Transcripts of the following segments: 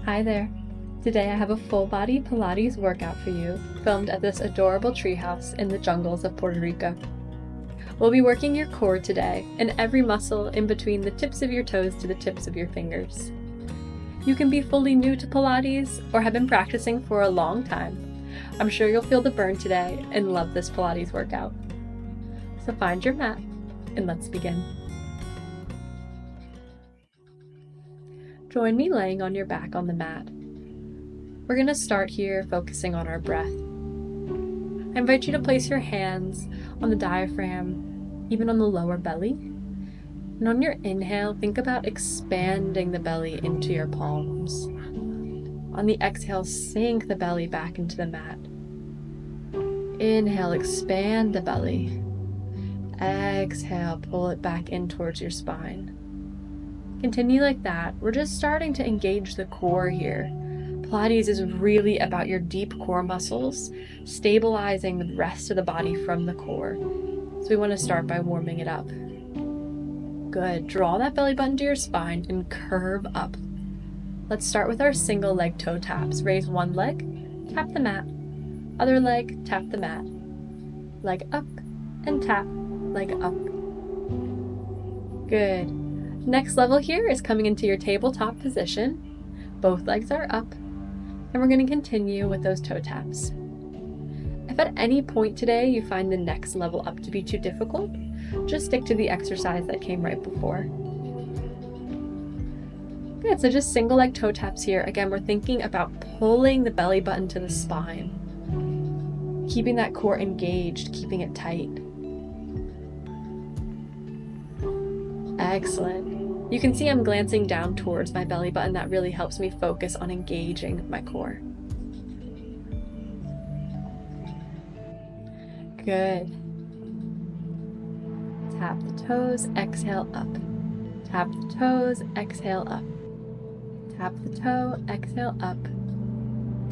Hi there. Today I have a full body Pilates workout for you, filmed at this adorable treehouse in the jungles of Puerto Rico. We'll be working your core today and every muscle in between the tips of your toes to the tips of your fingers. You can be fully new to Pilates or have been practicing for a long time. I'm sure you'll feel the burn today and love this Pilates workout. So find your mat and let's begin. Join me laying on your back on the mat. We're going to start here focusing on our breath. I invite you to place your hands on the diaphragm, even on the lower belly. And on your inhale, think about expanding the belly into your palms. On the exhale, sink the belly back into the mat. Inhale, expand the belly. Exhale, pull it back in towards your spine. Continue like that. We're just starting to engage the core here. Pilates is really about your deep core muscles, stabilizing the rest of the body from the core. So we want to start by warming it up. Good. Draw that belly button to your spine and curve up. Let's start with our single leg toe taps. Raise one leg, tap the mat. Other leg, tap the mat. Leg up and tap, leg up. Good. Next level here is coming into your tabletop position. Both legs are up. And we're going to continue with those toe taps. If at any point today you find the next level up to be too difficult, just stick to the exercise that came right before. Good, so just single leg toe taps here. Again, we're thinking about pulling the belly button to the spine, keeping that core engaged, keeping it tight. Excellent. You can see I'm glancing down towards my belly button. That really helps me focus on engaging my core. Good. Tap the toes, exhale up. Tap the toes, exhale up. Tap the toe, exhale up.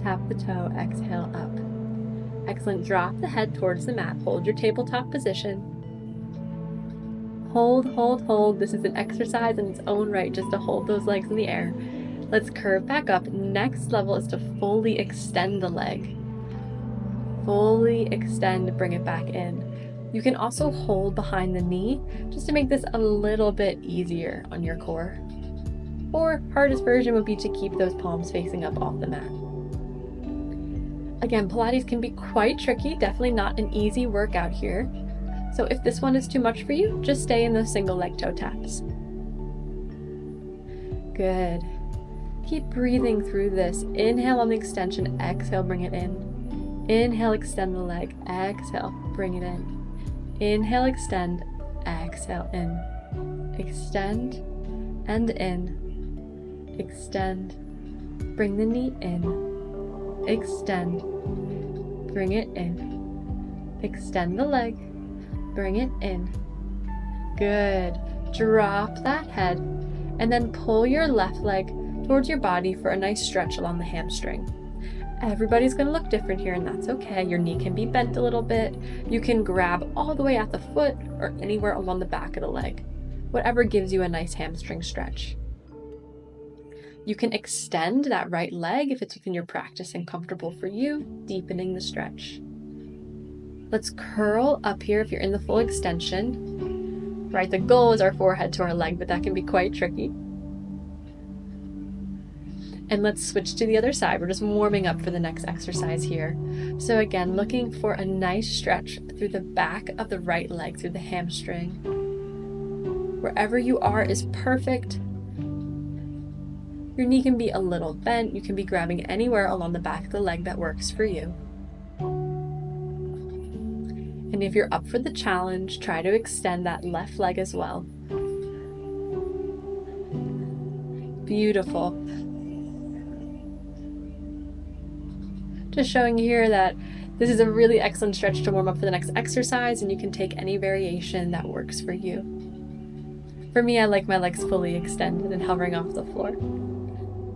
Tap the toe, exhale up. Excellent. Drop the head towards the mat. Hold your tabletop position. Hold, hold, hold. This is an exercise in its own right, just to hold those legs in the air. Let's curve back up. Next level is to fully extend the leg. Fully extend, bring it back in. You can also hold behind the knee just to make this a little bit easier on your core. Or hardest version would be to keep those palms facing up off the mat. Again, Pilates can be quite tricky, definitely not an easy workout here. So if this one is too much for you, just stay in those single leg toe taps. Good. Keep breathing through this. Inhale on the extension, exhale, bring it in. Inhale, extend the leg, exhale, bring it in. Inhale, extend, exhale, in. Extend and in. Extend. Bring the knee in. Extend. Bring it in. Extend the leg. Bring it in. Good. Drop that head and then pull your left leg towards your body for a nice stretch along the hamstring. Everybody's going to look different here, and that's okay. Your knee can be bent a little bit. You can grab all the way at the foot or anywhere along the back of the leg. Whatever gives you a nice hamstring stretch. You can extend that right leg if it's within your practice and comfortable for you, deepening the stretch. Let's curl up here if you're in the full extension. Right, the goal is our forehead to our leg, but that can be quite tricky. And let's switch to the other side. We're just warming up for the next exercise here. So again, looking for a nice stretch through the back of the right leg, through the hamstring. Wherever you are is perfect. Your knee can be a little bent. You can be grabbing anywhere along the back of the leg that works for you. And if you're up for the challenge, try to extend that left leg as well. Beautiful. Just showing you here that this is a really excellent stretch to warm up for the next exercise, and you can take any variation that works for you. For me, I like my legs fully extended and hovering off the floor.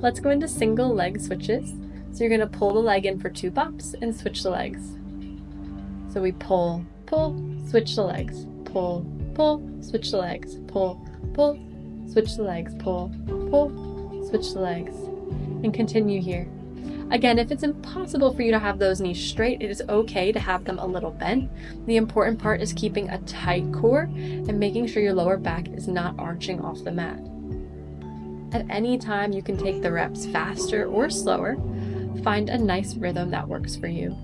Let's go into single leg switches. So you're going to pull the leg in for 2 bops and switch the legs. So we pull, pull, switch the legs, pull, pull, switch the legs, pull, pull, switch the legs, pull, pull, switch the legs. and continue here. Again, if it's impossible for you to have those knees straight, it is okay to have them a little bent. The important part is keeping a tight core and making sure your lower back is not arching off the mat. At any time, you can take the reps faster or slower. Find a nice rhythm that works for you.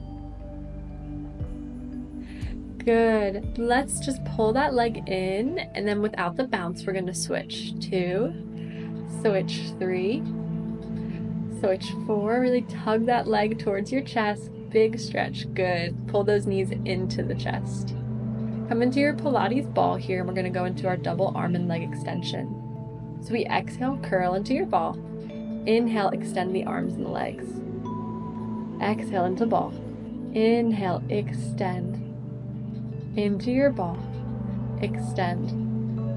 Good. Let's just pull that leg in, and then without the bounce, we're going to switch 2, switch 3, switch 4. Really tug that leg towards your chest. Big stretch. Good. Pull those knees into the chest. Come into your Pilates ball here, and we're going to go into our double arm and leg extension. So we exhale, curl into your ball. Inhale, extend the arms and the legs. Exhale into ball. Inhale, extend into your ball. Extend.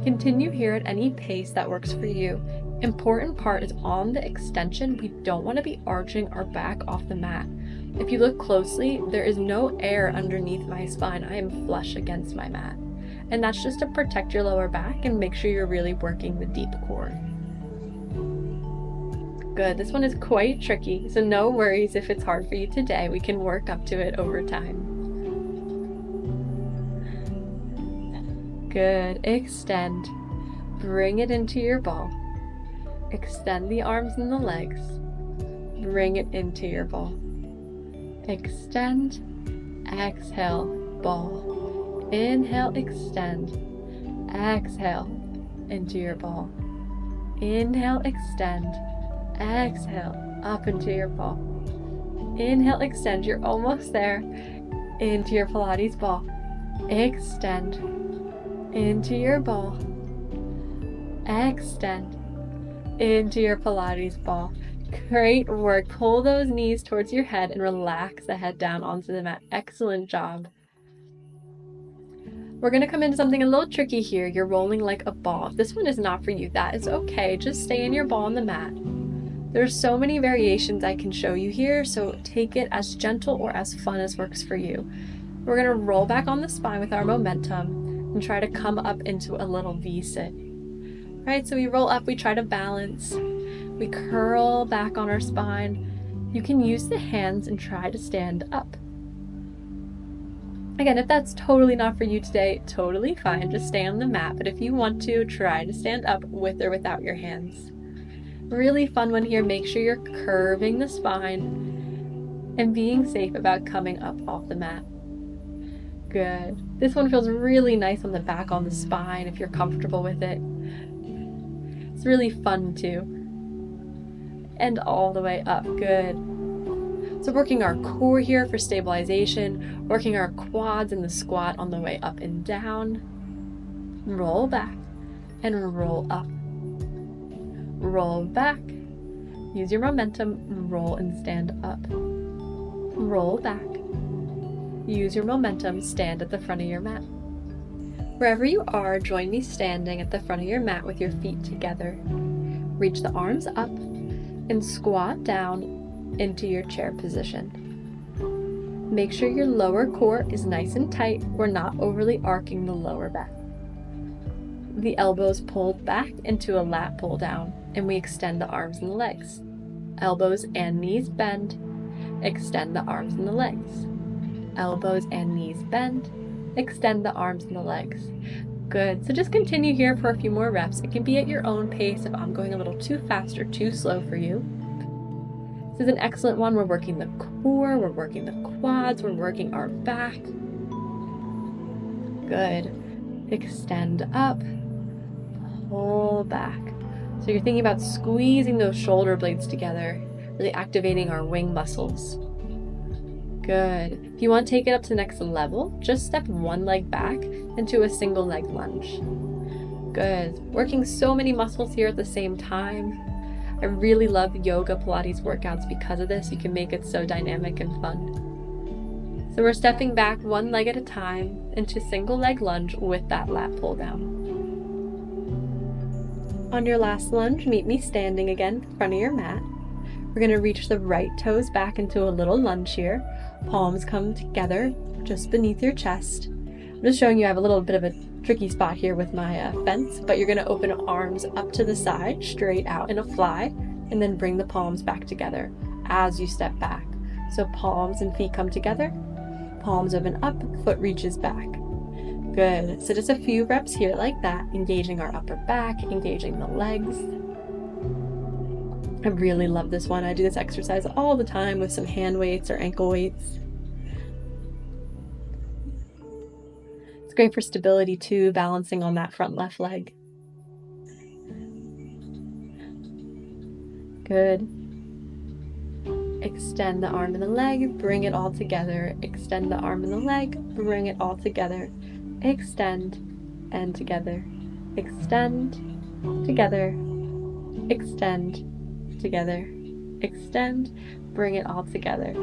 Continue here at any pace that works for you. Important part is on the extension, we don't want to be arching our back off the mat. If you look closely, there is no air underneath my spine. I am flush against my mat. And that's just to protect your lower back and make sure you're really working the deep core. Good. This one is quite tricky, so no worries if it's hard for you today. We can work up to it over time. Good. Extend. Bring it into your ball. Extend the arms and the legs. Bring it into your ball. Extend. Exhale. Ball. Inhale. Extend. Exhale. Into your ball. Inhale. Extend. Exhale. Up into your ball. Inhale. Extend. You're almost there. Into your Pilates ball. Extend. Into your ball. Extend into your Pilates ball. Great work. Pull those knees towards your head and relax the head down onto the mat. Excellent job. We're going to come into something a little tricky here. You're rolling like a ball. If this one is not for you, that is okay. Just stay in your ball on the mat. There's so many variations I can show you here, so take it as gentle or as fun as works for you. We're going to roll back on the spine with our momentum and try to come up into a little V-sit. Right, so we roll up, we try to balance, we curl back on our spine. You can use the hands and try to stand up. Again, if that's totally not for you today, totally fine, just stay on the mat. But if you want to, try to stand up with or without your hands. Really fun one here. Make sure you're curving the spine and being safe about coming up off the mat. Good. This one feels really nice on the back, on the spine, if you're comfortable with it. It's really fun too. And all the way up. Good. So working our core here for stabilization, working our quads in the squat on the way up and down. Roll back and roll up. Roll back. Use your momentum, roll and stand up. Roll back. Use your momentum, stand at the front of your mat. Wherever you are, join me standing at the front of your mat with your feet together. Reach the arms up and squat down into your chair position. Make sure your lower core is nice and tight. We're not overly arcing the lower back. The elbows pulled back into a lat pull down, and we extend the arms and the legs. Elbows and knees bend. Extend the arms and the legs. Elbows and knees bend. Extend the arms and the legs. Good. So just continue here for a few more reps. It can be at your own pace if I'm going a little too fast or too slow for you. This is an excellent one. We're working the core, we're working the quads, we're working our back. Good. Extend up, pull back. So you're thinking about squeezing those shoulder blades together, really activating our wing muscles. Good. If you want to take it up to the next level, just step one leg back into a single leg lunge. Good. Working so many muscles here at the same time. I really love yoga Pilates workouts because of this. You can make it so dynamic and fun. So we're stepping back one leg at a time into single leg lunge with that lat pull down. On your last lunge, meet me standing again in front of your mat. We're going to reach the right toes back into a little lunge here. Palms come together just beneath your chest. I'm just showing you I have a little bit of a tricky spot here with my fence, but you're going to open arms up to the side, straight out in a fly, and then bring the palms back together as you step back. So palms and feet come together, palms open up, foot reaches back. Good. So just a few reps here like that, engaging our upper back, engaging the legs. I really love this one. I do this exercise all the time with some hand weights or ankle weights. It's great for stability too, balancing on that front left leg. Good. Extend the arm and the leg, bring it all together. Extend the arm and the leg, bring it all together. Extend and together. Extend, together. Extend, together. Extend, bring it all together.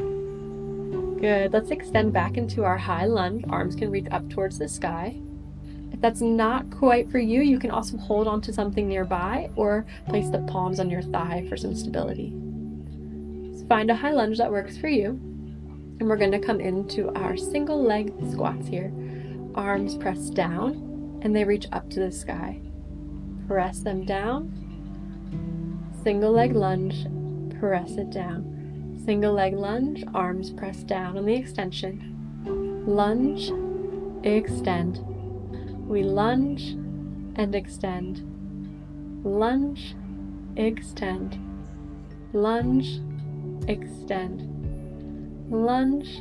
Good. Let's extend back into our high lunge. Arms can reach up towards the sky. If that's not quite for you, you can also hold on to something nearby or place the palms on your thigh for some stability. So find a high lunge that works for you. And we're going to come into our single leg squats here. Arms press down and they reach up to the sky. Press them down. Single leg lunge, press it down. Single leg lunge, arms press down on the extension. Lunge, extend. We lunge and extend. Lunge, extend. Lunge, extend. Lunge,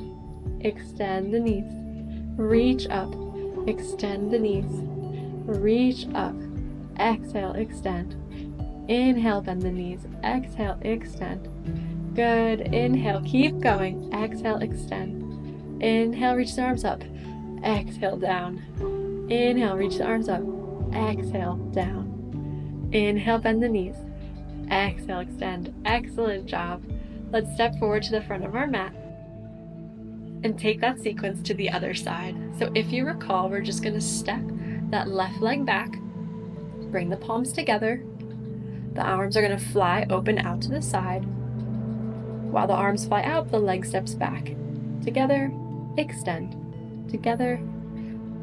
extend the knees. Reach up, extend the knees. Reach up, exhale, extend. Inhale, bend the knees. Exhale, extend. Good. Inhale, keep going. Exhale, extend. Inhale, reach the arms up. Exhale, down. Inhale, reach the arms up. Exhale, down. Inhale, bend the knees. Exhale, extend. Excellent job. Let's step forward to the front of our mat and take that sequence to the other side. So if you recall, we're just going to step that left leg back, bring the palms together. The arms are going to fly open out to the side. While the arms fly out, the leg steps back. Together, extend. Together,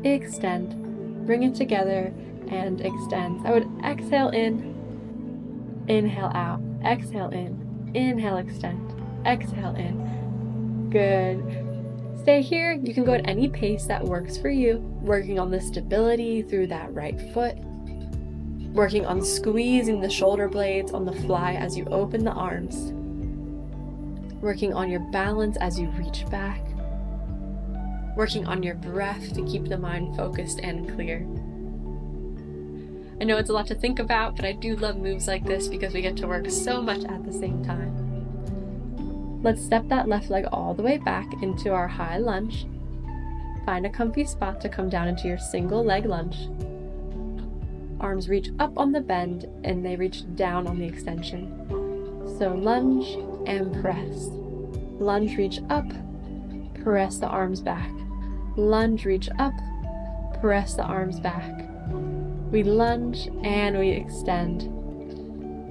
extend. Bring it together and extend. I would exhale in, inhale out, exhale in, inhale, extend, exhale in. Good. Stay here. You can go at any pace that works for you, working on the stability through that right foot, working on squeezing the shoulder blades on the fly as you open the arms, working on your balance as you reach back, working on your breath to keep the mind focused and clear. I know it's a lot to think about, but I do love moves like this because we get to work so much at the same time. Let's step that left leg all the way back into our high lunge. Find a comfy spot to come down into your single leg lunge. Arms reach up on the bend and they reach down on the extension. So lunge and press. Lunge, reach up, press the arms back. Lunge, reach up, press the arms back. We lunge and we extend.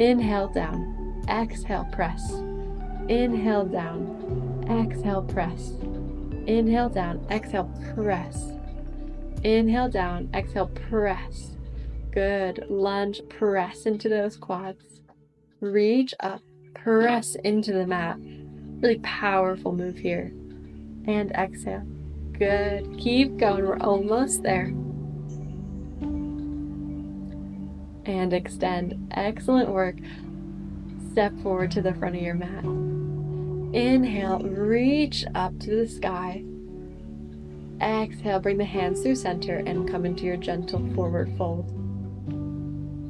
Inhale down, exhale press. Inhale down, exhale press. Inhale down, exhale press. Inhale down, exhale press. Good. Lunge, press into those quads. Reach up, press into the mat. Really powerful move here. And exhale. Good. Keep going. We're almost there. And extend. Excellent work. Step forward to the front of your mat. Inhale, reach up to the sky. Exhale, bring the hands through center and come into your gentle forward fold.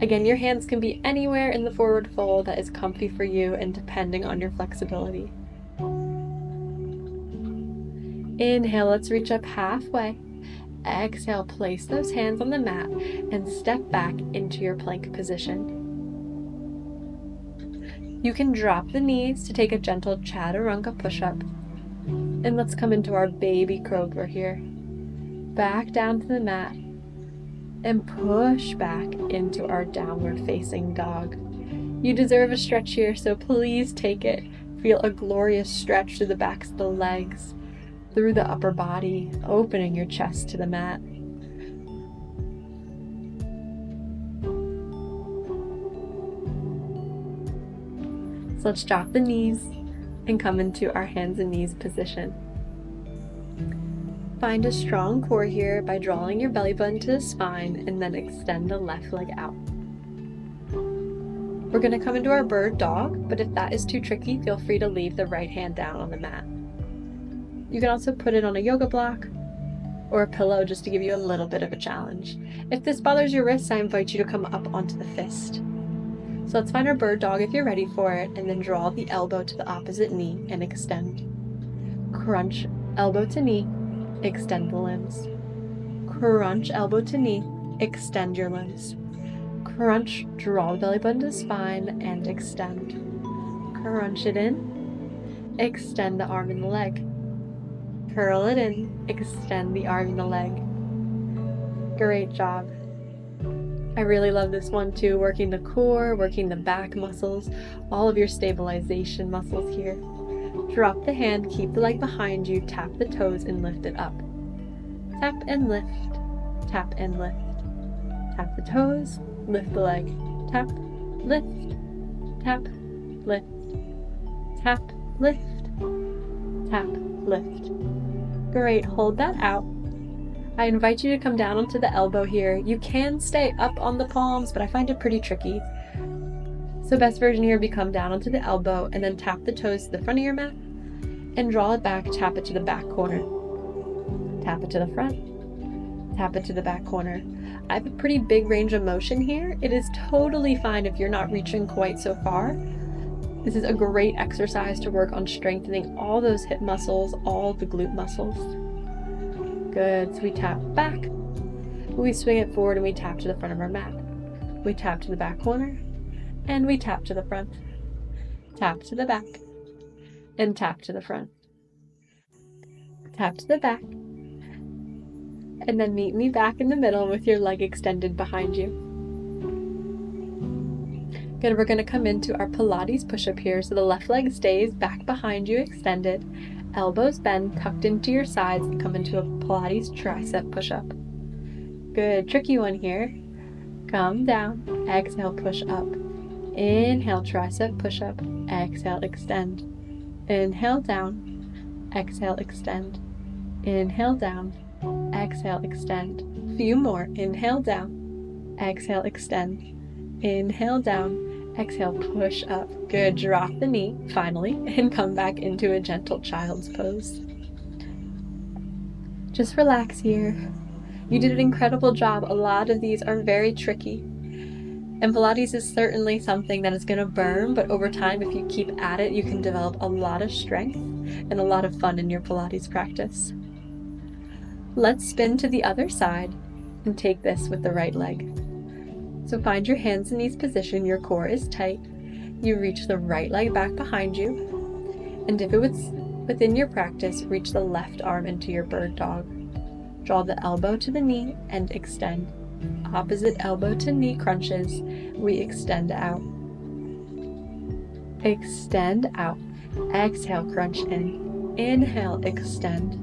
Again, your hands can be anywhere in the forward fold that is comfy for you and depending on your flexibility. Inhale, let's reach up halfway. Exhale, place those hands on the mat and step back into your plank position. You can drop the knees to take a gentle chaturanga push-up. And let's come into our baby cobra here. Back down to the mat. And push back into our downward facing dog. You deserve a stretch here, so please take it. Feel a glorious stretch through the backs of the legs, through the upper body, opening your chest to the mat. So let's drop the knees and come into our hands and knees position. Find a strong core here by drawing your belly button to the spine and then extend the left leg out. We're going to come into our bird dog, but if that is too tricky, feel free to leave the right hand down on the mat. You can also put it on a yoga block or a pillow just to give you a little bit of a challenge. If this bothers your wrists, I invite you to come up onto the fist. So let's find our bird dog if you're ready for it, and then draw the elbow to the opposite knee and extend. Crunch elbow to knee, extend the limbs. Crunch elbow to knee, extend your limbs. Crunch, draw the belly button to the spine and extend. Crunch it in, extend the arm and the leg. Curl it in, extend the arm and the leg. Great job. I really love this one too, working the core, working the back muscles, all of your stabilization muscles here. Drop the hand, keep the leg behind you, tap the toes and lift it up. Tap and lift, tap and lift. Tap the toes, lift the leg. Tap, lift, tap, lift, tap, lift, tap, lift. Great, hold that out. I invite you to come down onto the elbow here. You can stay up on the palms, but I find it pretty tricky. So best version here would be come down onto the elbow and then tap the toes to the front of your mat and draw it back, tap it to the back corner. Tap it to the front, tap it to the back corner. I have a pretty big range of motion here. It is totally fine if you're not reaching quite so far. This is a great exercise to work on strengthening all those hip muscles, all the glute muscles. Good, so we tap back, we swing it forward and we tap to the front of our mat. We tap to the back corner, and we tap to the front. Tap to the back, and tap to the front. Tap to the back, and then meet me back in the middle with your leg extended behind you. Good, we're going to come into our Pilates push-up here, so the left leg stays back behind you, extended. Elbows bend, tucked into your sides, and come into a Pilates tricep push-up. Good, tricky one here. Come down, exhale, push up. Inhale, tricep push-up. Exhale, extend. Inhale, down. Exhale, extend. Inhale, down. Exhale, extend. Few more. Inhale, down. Exhale, extend. Inhale, down. Exhale, push up. Good, drop the knee, finally, and come back into a gentle child's pose. Just relax here. You did an incredible job. A lot of these are very tricky. And Pilates is certainly something that is going to burn, but over time, if you keep at it, you can develop a lot of strength and a lot of fun in your Pilates practice. Let's spin to the other side and take this with the right leg. So find your hands and knees position, your core is tight. You reach the right leg back behind you. And if it was within your practice, reach the left arm into your bird dog. Draw the elbow to the knee and extend. Opposite elbow to knee crunches. We extend out. Extend out. Exhale, crunch in. Inhale, extend.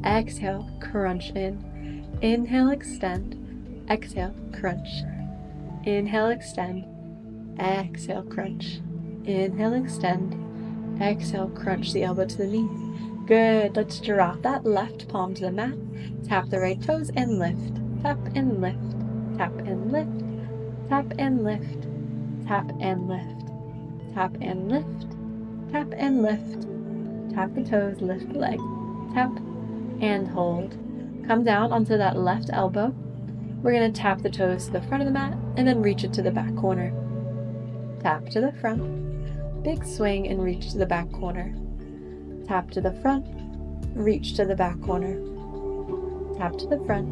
Exhale, crunch in. Inhale, extend. Exhale, crunch. Inhale, extend. Exhale, crunch. Inhale, extend. Exhale, crunch the elbow to the knee. Good. Let's drop that left palm to the mat. Tap the right toes and lift. Tap and lift. Tap and lift. Tap and lift. Tap and lift. Tap and lift. Tap and lift. Tap the toes, lift the leg. Tap and hold. Come down onto that left elbow. We're going to tap the toes to the front of the mat and then reach it to the back corner. Tap to the front, big swing and reach to the back corner. Tap to the front, reach to the back corner. Tap to the front,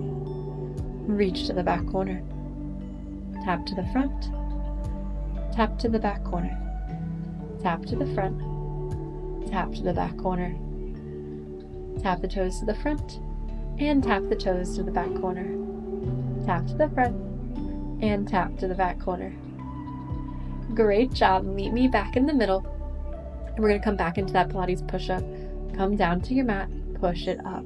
reach to the back corner. Tap to the front, tap to the back corner. Tap to the front, tap to the back corner. Tap the toes to the front and tap the toes to the back corner. Tap to the front and tap to the back corner. Great job. Meet me back in the middle. And we're going to come back into that Pilates push-up. Come down to your mat, push it up.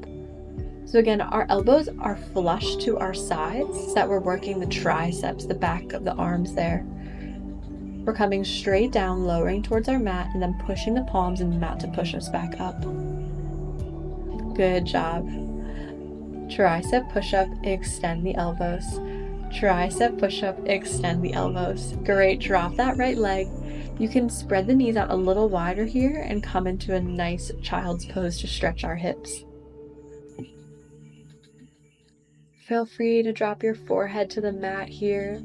So again, our elbows are flush to our sides so that we're working the triceps, the back of the arms there. We're coming straight down, lowering towards our mat, and then pushing the palms in the mat to push us back up. Good job. Tricep push-up, extend the elbows. Tricep push-up, extend the elbows. Great, drop that right leg. You can spread the knees out a little wider here and come into a nice child's pose to stretch our hips. Feel free to drop your forehead to the mat here.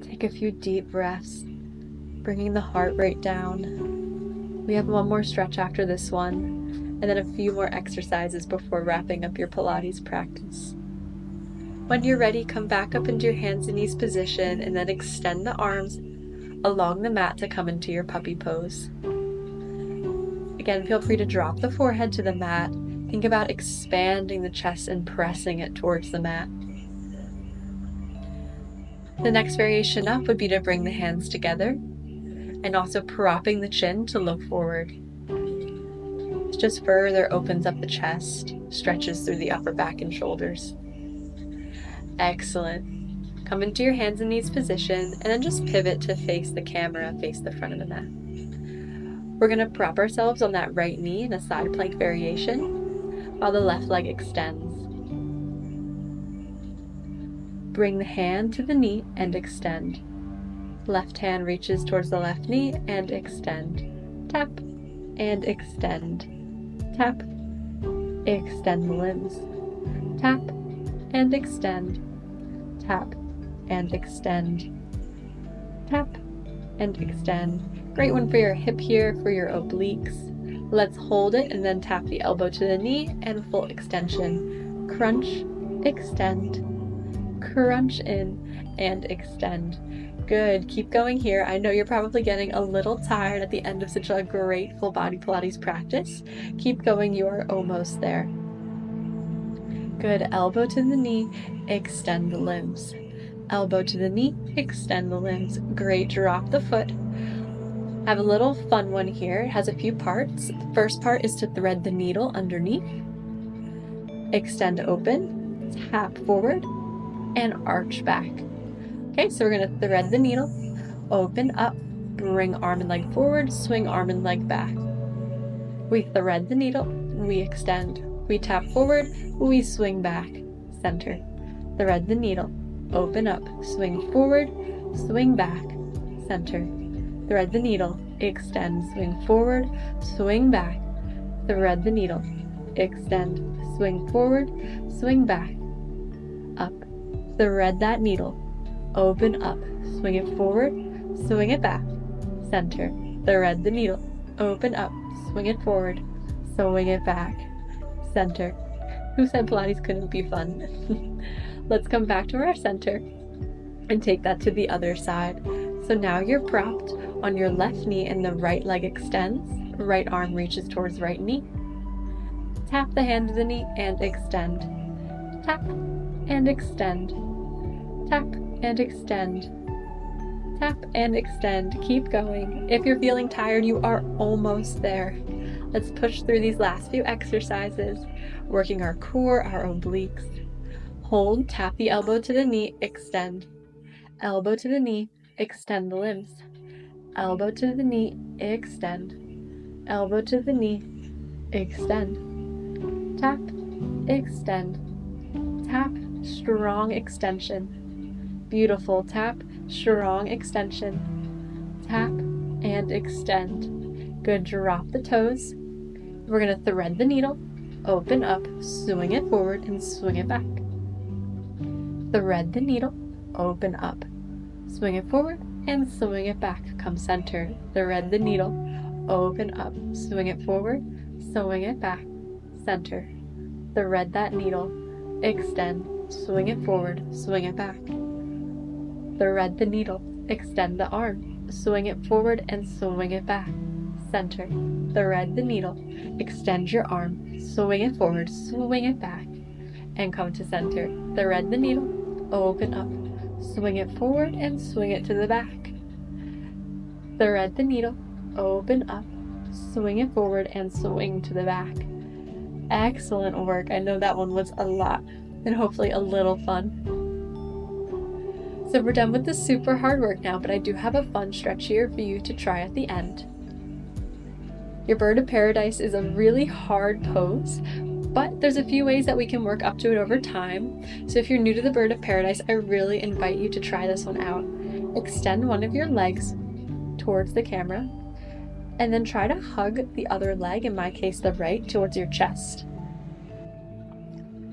Take a few deep breaths, bringing the heart rate down. We have one more stretch after this one, and then a few more exercises before wrapping up your Pilates practice. When you're ready, come back up into your hands and knees position, and then extend the arms along the mat to come into your puppy pose. Again, feel free to drop the forehead to the mat. Think about expanding the chest and pressing it towards the mat. The next variation up would be to bring the hands together and also propping the chin to look forward. This just further opens up the chest, stretches through the upper back and shoulders. Excellent. Come into your hands and knees position, and then just pivot to face the camera, face the front of the mat. We're going to prop ourselves on that right knee in a side plank variation, while the left leg extends. Bring the hand to the knee and extend. Left hand reaches towards the left knee and extend. Tap and extend. Tap. Extend the limbs. Tap and extend. Tap and extend. Tap and extend. Great one for your hip here, for your obliques. Let's hold it and then tap the elbow to the knee and full extension. Crunch, extend, crunch in, and extend. Good, keep going here. I know you're probably getting a little tired at the end of such a great full body Pilates practice. Keep going, you are almost there. Good, elbow to the knee, extend the limbs. Elbow to the knee, extend the limbs. Great, drop the foot. Have a little fun one here. It has a few parts. The first part is to thread the needle underneath. Extend open, tap forward, and arch back. Okay, so we're going to thread the needle, open up, bring arm and leg forward, swing arm and leg back. We thread the needle, we extend. We tap forward, we swing back, center. Thread the needle, open up, swing forward, swing back, center. Thread the needle, extend, swing forward, swing back. Thread the needle, extend, swing forward, swing back, up. Thread that needle, open up, swing it forward, swing it back, center. Thread the needle, open up, swing it forward, swing it back, center. Who said Pilates couldn't be fun? Let's come back to our center and take that to the other side. So now you're propped on your left knee and the right leg extends. Right arm reaches towards right knee. Tap the hand to the knee and extend. Tap and extend. Tap and extend. Tap and extend. Keep going. If you're feeling tired, you are almost there. Let's push through these last few exercises, working our core, our obliques. Hold, tap the elbow to the knee, extend. Elbow to the knee, extend the limbs. Elbow to the knee, extend. Elbow to the knee, extend. Tap, extend. Tap, strong extension. Beautiful. Tap, strong extension. Tap and extend. Good. Drop the toes. We're going to thread the needle, open up, swing it forward, and swing it back. Thread the needle, open up, swing it forward, and swing it back. Come center. Thread the needle, open up, swing it forward, swing it back, center. Thread that needle, extend, swing it forward, swing it back. Thread the needle, extend the arm, swing it forward and swing it back, center. Thread the needle, extend your arm, swing it forward, swing it back, and come to center. Thread the needle, open up, swing it forward and swing it to the back. Thread the needle, open up, swing it forward and swing to the back. Excellent work. I know that one was a lot and hopefully a little fun. So we're done with the super hard work now, but I do have a fun stretch here for you to try at the end. Your bird of paradise is a really hard pose, but there's a few ways that we can work up to it over time. So if you're new to the bird of paradise, I really invite you to try this one out. Extend one of your legs towards the camera, and then try to hug the other leg, in my case the right, towards your chest.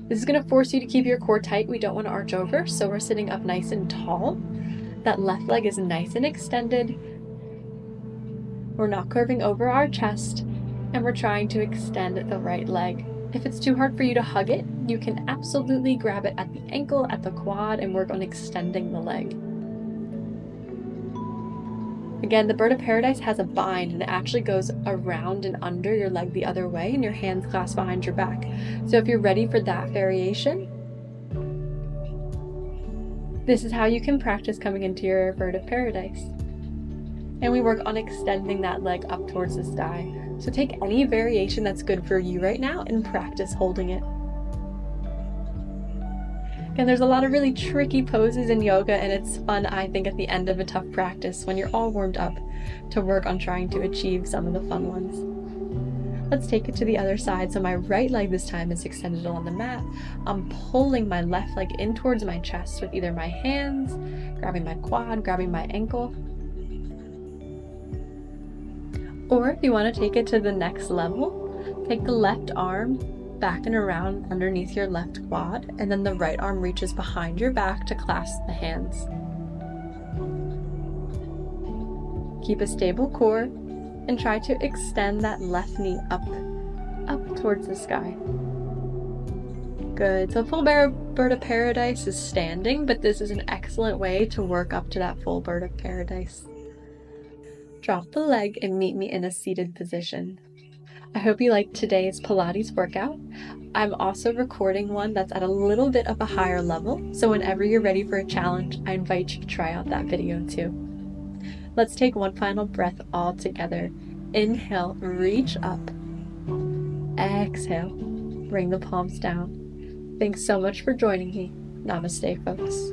This is going to force you to keep your core tight. We don't want to arch over, so we're sitting up nice and tall. That left leg is nice and extended. We're not curving over our chest, and we're trying to extend the right leg. If it's too hard for you to hug it, you can absolutely grab it at the ankle, at the quad, and work on extending the leg. Again, the bird of paradise has a bind, and it actually goes around and under your leg the other way, and your hands clasped behind your back. So if you're ready for that variation, this is how you can practice coming into your bird of paradise. And we work on extending that leg up towards the sky. So take any variation that's good for you right now and practice holding it. And there's a lot of really tricky poses in yoga, and it's fun, I think, at the end of a tough practice when you're all warmed up to work on trying to achieve some of the fun ones. Let's take it to the other side. So my right leg this time is extended on the mat. I'm pulling my left leg in towards my chest with either my hands, grabbing my quad, grabbing my ankle. Or if you want to take it to the next level, take the left arm back and around underneath your left quad, and then the right arm reaches behind your back to clasp the hands. Keep a stable core and try to extend that left knee up towards the sky. Good. So full bird of paradise is standing, but this is an excellent way to work up to that full bird of paradise. Drop the leg and meet me in a seated position. I hope you liked today's Pilates workout. I'm also recording one that's at a little bit of a higher level, so whenever you're ready for a challenge, I invite you to try out that video too. Let's take one final breath all together. Inhale, reach up. Exhale, bring the palms down. Thanks so much for joining me. Namaste, folks.